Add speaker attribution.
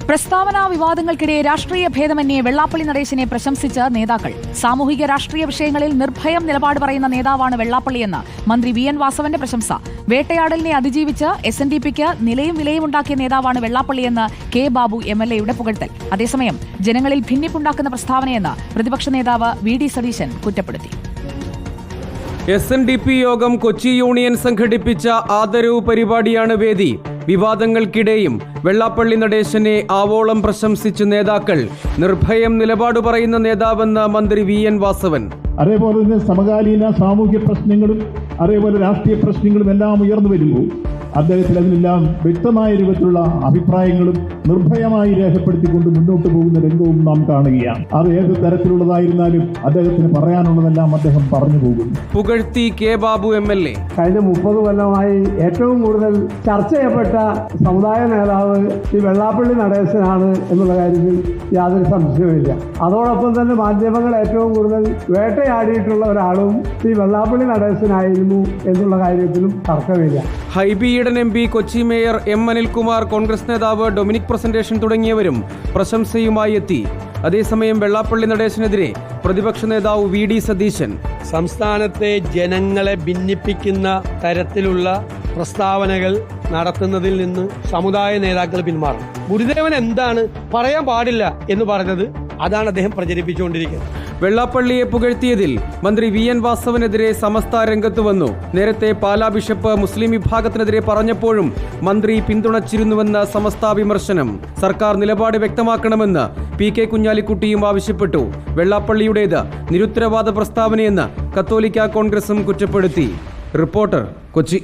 Speaker 1: പ്രസ്താവനാ വിവാദങ്ങൾക്കിടെ രാഷ്ട്രീയ ഭേദമന്യേ വെള്ളാപ്പള്ളി നടേശനെ പ്രശംസിച്ച് നേതാക്കൾ. സാമൂഹിക രാഷ്ട്രീയ വിഷയങ്ങളിൽ നിർഭയം നിലപാട് പറയുന്ന നേതാവാണ് വെള്ളാപ്പള്ളിയെന്ന് മന്ത്രി വി എൻ വാസവന്റെ പ്രശംസ. വേട്ടയാടലിനെ അതിജീവിച്ച് SNDPക്ക് നിലയും വിലയും ഉണ്ടാക്കിയ നേതാവാണ് വെള്ളാപ്പള്ളിയെന്ന് കെ ബാബു MLA പുകഴ്ത്തൽ. അതേസമയം ജനങ്ങളിൽ ഭിന്നിപ്പുണ്ടാക്കുന്ന പ്രസ്താവനയെന്ന് പ്രതിപക്ഷ നേതാവ് VD സതീശൻ കുറ്റപ്പെടുത്തി.
Speaker 2: SNDP യോഗം കൊച്ചി യൂണിയൻ സംഘടിപ്പിച്ച ആദരവ് പരിപാടിയാണ് വേദി. വിവാദങ്ങൾക്കിടെയും വെള്ളാപ്പള്ളി നടേശനെ ആവോളം പ്രശംസിച്ച് നേതാക്കൾ. നിർഭയം നിലപാട് പറയുന്ന നേതാവെന്ന് മന്ത്രി വി എൻ വാസവൻ.
Speaker 3: അതേപോലെ തന്നെ സമകാലീന സാമൂഹ്യ പ്രശ്നങ്ങളും അതേപോലെ രാഷ്ട്രീയ പ്രശ്നങ്ങളും എല്ലാം ഉയർന്നു വരുമ്പോൾ അദ്ദേഹത്തിന് അതിനെല്ലാം വ്യക്തമായ രൂപത്തിലുള്ള അഭിപ്രായങ്ങളും നിർഭയമായി രേഖപ്പെടുത്തിക്കൊണ്ട് മുന്നോട്ട് പോകുന്ന രംഗവും നാം കാണുകയാണ്. അത് ഏത് തരത്തിലുള്ളതായിരുന്നാലും അദ്ദേഹത്തിന് പറയാനുള്ളതെല്ലാം അദ്ദേഹം പറഞ്ഞു പോകുന്നു.
Speaker 2: പുകഴ്ത്തി കെ ബാബു MLA.
Speaker 4: കഴിഞ്ഞ 30 കൊല്ലമായി ഏറ്റവും കൂടുതൽ ചർച്ച ചെയ്യപ്പെട്ട സമുദായ നേതാവ് ഈ വെള്ളാപ്പള്ളി നടേശനാണ് എന്നുള്ള കാര്യത്തിൽ യാതൊരു സംശയവുമില്ല. അതോടൊപ്പം തന്നെ മാധ്യമങ്ങൾ ഏറ്റവും കൂടുതൽ വേട്ടയാടിയിട്ടുള്ള ഒരാളും ഈ വെള്ളാപ്പള്ളി നടേശനായിരുന്നു എന്നുള്ള കാര്യത്തിലും തർക്കമില്ല.
Speaker 2: Hibi Eden MP, Kochi mayor M Anilkumar, Congress നേതാവ് ഡൊമിനിക് പ്രസന്റേഷൻ തുടങ്ങിയവരും പ്രശംസയുമായി എത്തി. അതേസമയം വെള്ളാപ്പള്ളി നടേശനെതിരെ പ്രതിപക്ഷ നേതാവ് VD സതീശൻ.
Speaker 5: സംസ്ഥാനത്തെ ജനങ്ങളെ ഭിന്നിപ്പിക്കുന്ന തരത്തിലുള്ള പ്രസ്താവനകൾ നടത്തുന്നതിൽ നിന്ന് സമുദായ നേതാക്കൾ പിന്മാറും. ഗുരുദേവൻ എന്താണ് പറയാൻ പാടില്ല എന്ന് പറഞ്ഞത് അതാണ് അദ്ദേഹം പ്രചരിപ്പിച്ചുകൊണ്ടിരിക്കുന്നത്.
Speaker 2: വെള്ളാപ്പള്ളിയെ പുകഴ്ത്തിയതിൽ മന്ത്രി വി എൻ വാസവനെതിരെ സമസ്ത രംഗത്ത് വന്നു. നേരത്തെ പാലാ ബിഷപ്പ് മുസ്ലിം വിഭാഗത്തിനെതിരെ പറഞ്ഞപ്പോഴും മന്ത്രി പിന്തുണച്ചിരുന്നുവെന്ന സമസ്ത വിമർശനം. സർക്കാർ നിലപാട് വ്യക്തമാക്കണമെന്ന് PK കുഞ്ഞാലിക്കുട്ടിയും ആവശ്യപ്പെട്ടു. വെള്ളാപ്പള്ളിയുടേത് നിരുത്തരവാദ പ്രസ്താവനയെന്ന് കത്തോലിക്ക കോൺഗ്രസും കുറ്റപ്പെടുത്തി. റിപ്പോർട്ടർ, കൊച്ചി.